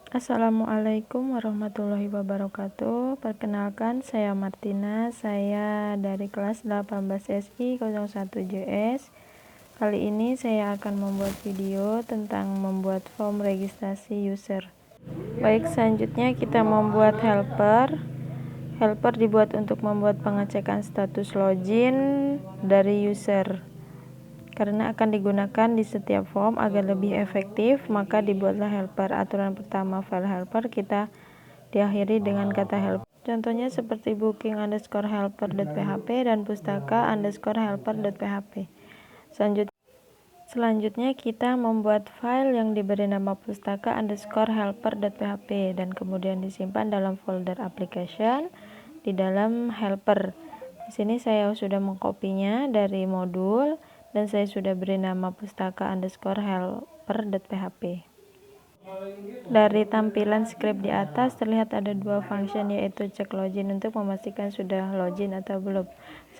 Assalamualaikum warahmatullahi wabarakatuh. Perkenalkan, saya Martina. Saya dari kelas 18 SI 01JS. Kali ini saya akan membuat video tentang membuat form registrasi user. Baik, selanjutnya kita membuat helper. Helper dibuat untuk membuat pengecekan status login dari user. Karena akan digunakan di setiap form agar lebih efektif, maka dibuatlah helper. Aturan pertama file helper kita diakhiri dengan kata helper. Contohnya seperti booking_helper.php dan pustaka_helper.php. Selanjutnya kita membuat file yang diberi nama pustaka_helper.php dan kemudian disimpan dalam folder application di dalam helper. Di sini saya sudah mengkopinya dari modul dan saya sudah beri nama pustaka_helper.php. Dari tampilan script di atas terlihat ada dua function, yaitu cek login untuk memastikan sudah login atau belum.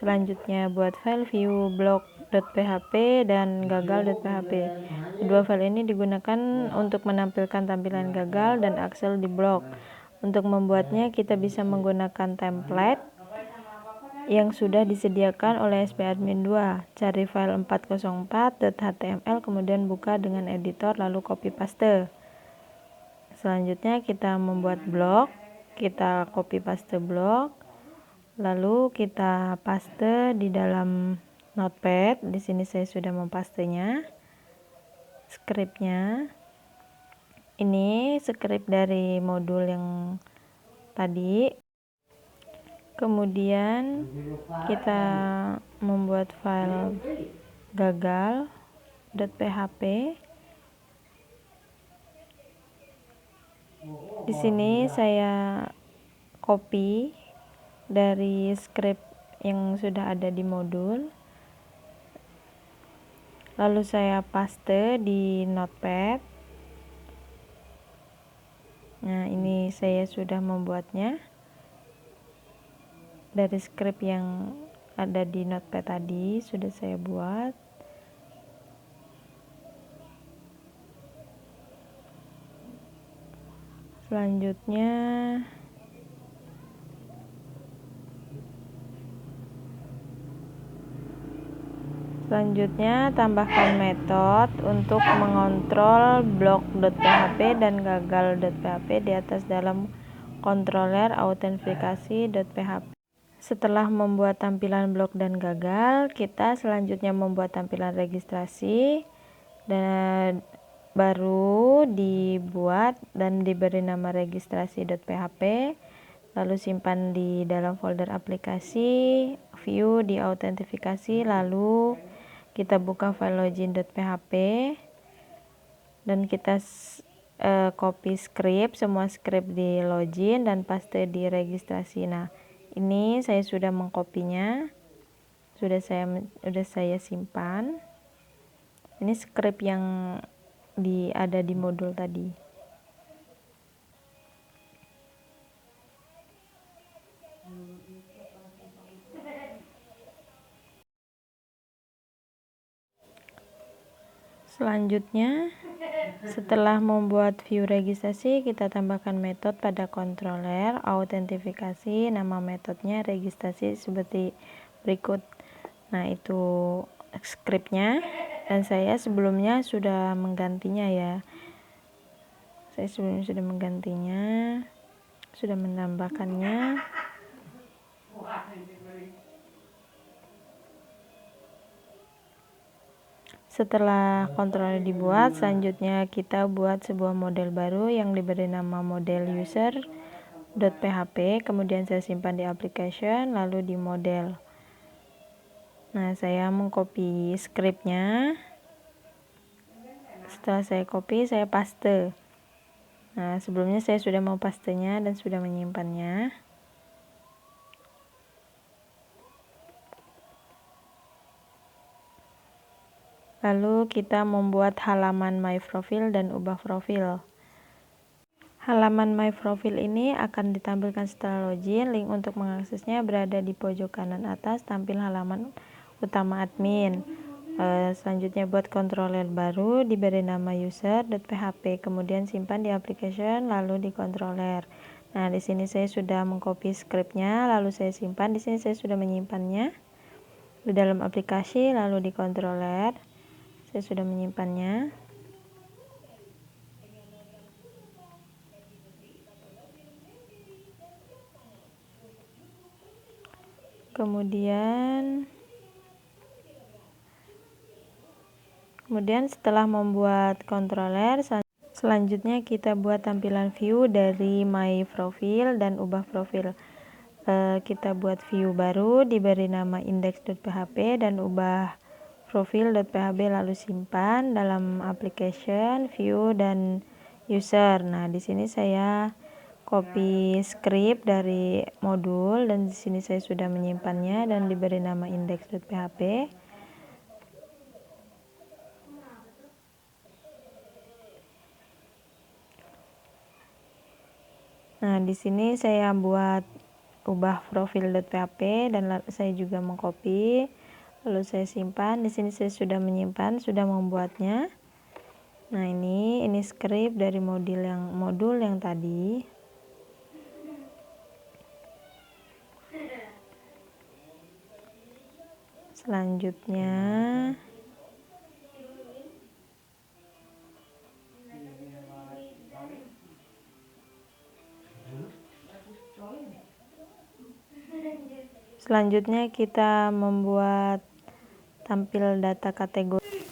Selanjutnya buat file viewblog.php dan gagal.php. Kedua file ini digunakan untuk menampilkan tampilan gagal dan Excel di blog. Untuk membuatnya kita bisa menggunakan template yang sudah disediakan oleh SPadmin 2. Cari file 404.html, kemudian buka dengan editor lalu copy paste. Selanjutnya kita membuat blok, kita copy paste blok, lalu kita paste di dalam notepad. Di sini saya sudah mempastenya scriptnya. Ini script dari modul yang tadi. Kemudian kita membuat file gagal.php. Di sini saya copy dari script yang sudah ada di modul, lalu saya paste di notepad. Nah, ini saya sudah membuatnya dari script yang ada di notepad tadi, sudah saya buat. Selanjutnya tambahkan metode untuk mengontrol blok.php dan gagal.php di atas dalam controller authentifikasi.php. Setelah membuat tampilan blok dan gagal, kita selanjutnya membuat tampilan registrasi dan baru dibuat dan diberi nama registrasi.php, lalu simpan di dalam folder aplikasi, view di autentifikasi, lalu kita buka file login.php dan kita copy script, semua script di login dan paste di registrasi. Nah, ini saya sudah mengkopinya, sudah saya simpan. Ini script yang ada di modul tadi. Selanjutnya, setelah membuat view registrasi, kita tambahkan metode pada controller autentifikasi. Nama metodenya registrasi seperti berikut. Nah, itu scriptnya, dan saya sebelumnya sudah menggantinya ya. Saya sebelumnya sudah menggantinya, sudah menambahkannya. Setelah controller dibuat, selanjutnya kita buat sebuah model baru yang diberi nama model user.php. Kemudian saya simpan di application, lalu di model. Nah, saya mengcopy scriptnya. Setelah saya copy, saya paste. Nah, sebelumnya saya sudah mempastenya dan sudah menyimpannya. Lalu kita membuat halaman my profile dan ubah profil. Halaman my profile ini akan ditampilkan setelah login. Link untuk mengaksesnya berada di pojok kanan atas, tampil halaman utama admin. Selanjutnya buat controller baru, diberi nama user.php, kemudian simpan di application lalu di controller. Nah, di sini saya sudah mengcopy scriptnya, lalu saya simpan. Di sini saya sudah menyimpannya di dalam aplikasi lalu di controller. Saya sudah menyimpannya. Kemudian setelah membuat controller, selanjutnya kita buat tampilan view dari my profile dan ubah profil. Kita buat view baru, diberi nama index.php dan ubah profile.php, lalu simpan dalam application, view dan user. Nah, di sini saya copy script dari modul dan di sini saya sudah menyimpannya dan diberi nama index.php. Nah, di sini saya buat ubah profil.php dan saya juga mengcopy, lalu saya simpan. Di sini saya sudah menyimpan, sudah membuatnya. Nah, ini script dari modul yang tadi. Selanjutnya kita membuat tampil data kategori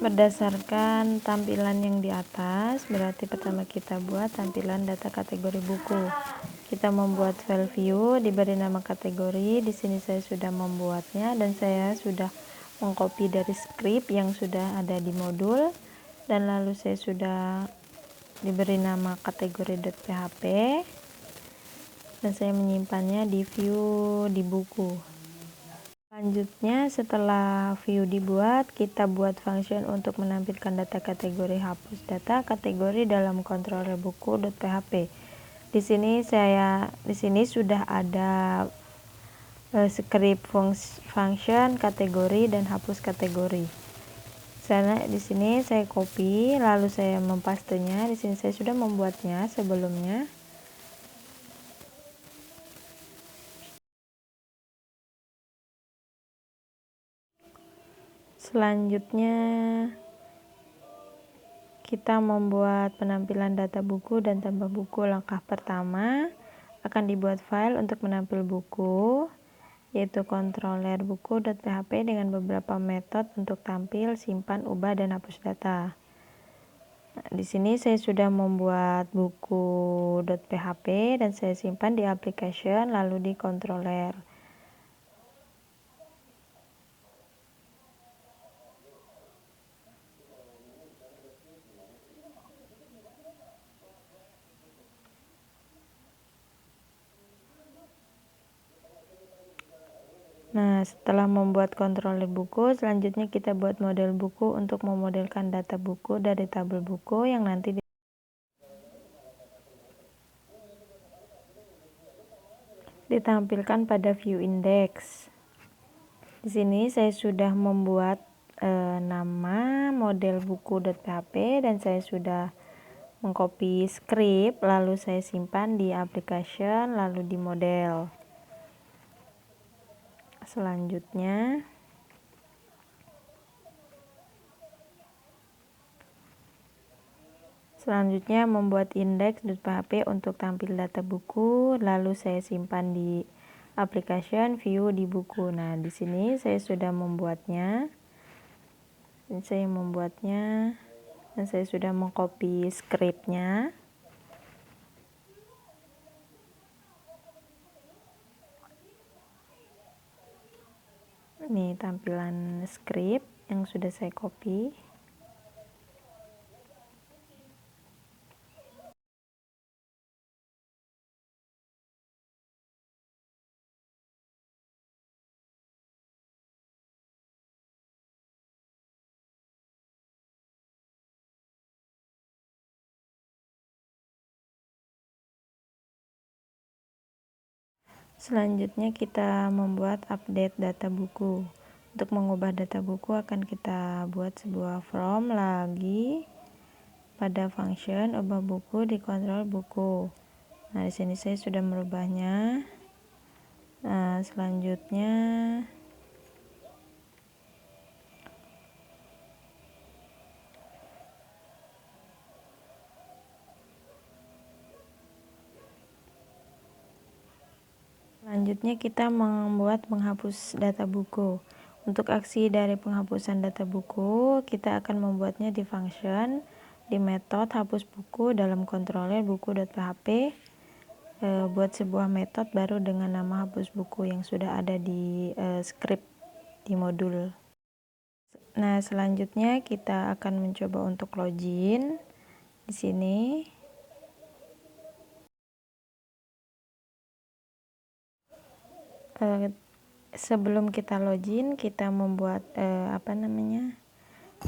berdasarkan tampilan yang di atas. Berarti pertama kita buat tampilan data kategori buku. Kita membuat file view, diberi nama kategori. Di sini saya sudah membuatnya dan saya sudah mengcopy dari script yang sudah ada di modul, dan lalu saya sudah diberi nama kategori.php dan saya menyimpannya di view di buku. Selanjutnya, setelah view dibuat, kita buat function untuk menampilkan data kategori hapus data kategori dalam controller buku.php. Di sini sudah ada script function kategori dan hapus kategori. Di sini saya copy lalu saya mempastenya. Di sini saya sudah membuatnya sebelumnya. Selanjutnya kita membuat penampilan data buku dan tambah buku. Langkah pertama, akan dibuat file untuk menampil buku, yaitu controller buku.php dengan beberapa metode untuk tampil, simpan, ubah, dan hapus data. Nah, di sini saya sudah membuat buku.php dan saya simpan di application lalu di controller. Nah, setelah membuat controller buku, selanjutnya kita buat model buku untuk memodelkan data buku dari tabel buku yang nanti ditampilkan pada view index. Di sini saya sudah membuat nama model buku.php dan saya sudah mengcopy script lalu saya simpan di application lalu di model. Selanjutnya membuat index.php untuk tampil data buku, lalu saya simpan di application view di buku. Nah, di sini saya sudah membuatnya. Dan saya sudah mengcopy scriptnya. Ini tampilan script yang sudah saya copy. Selanjutnya kita membuat update data buku. Untuk mengubah data buku akan kita buat sebuah from lagi pada function ubah buku di kontrol buku. Nah, di sini saya sudah merubahnya. Nah, selanjutnya kita membuat menghapus data buku. Untuk aksi dari penghapusan data buku, kita akan membuatnya di function, di metode hapus buku dalam controller buku.php. Buat sebuah metode baru dengan nama hapus buku yang sudah ada di script di modul. Nah, selanjutnya kita akan mencoba untuk login di sini. Sebelum kita login, kita membuat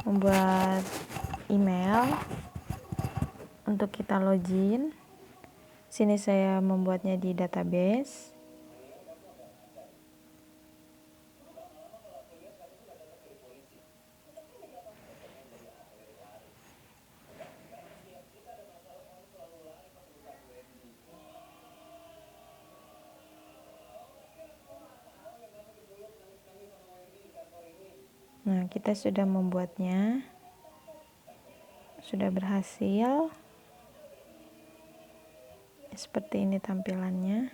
membuat email untuk kita login. Sini saya membuatnya di database. Nah, kita sudah membuatnya, sudah berhasil. Seperti ini tampilannya.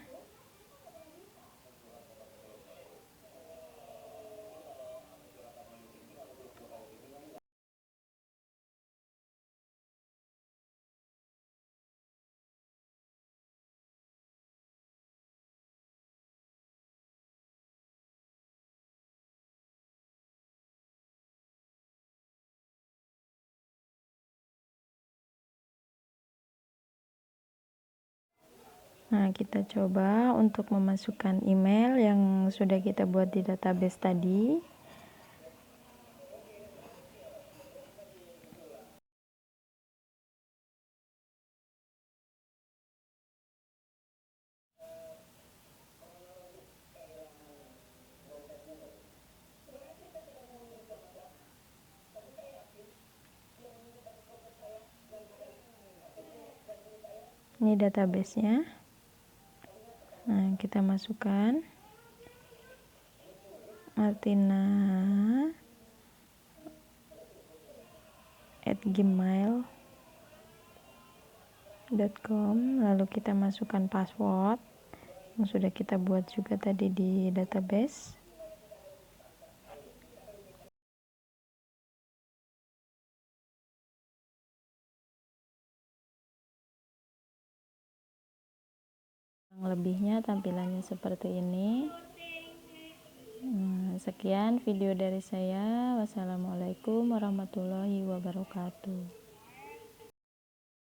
Nah, kita coba untuk memasukkan email yang sudah kita buat di database tadi. Ini database-nya. Nah, kita masukkan martina@gmail.com, lalu kita masukkan password yang sudah kita buat juga tadi di database. Lebihnya tampilannya seperti ini. Sekian video dari saya. Wassalamualaikum warahmatullahi wabarakatuh.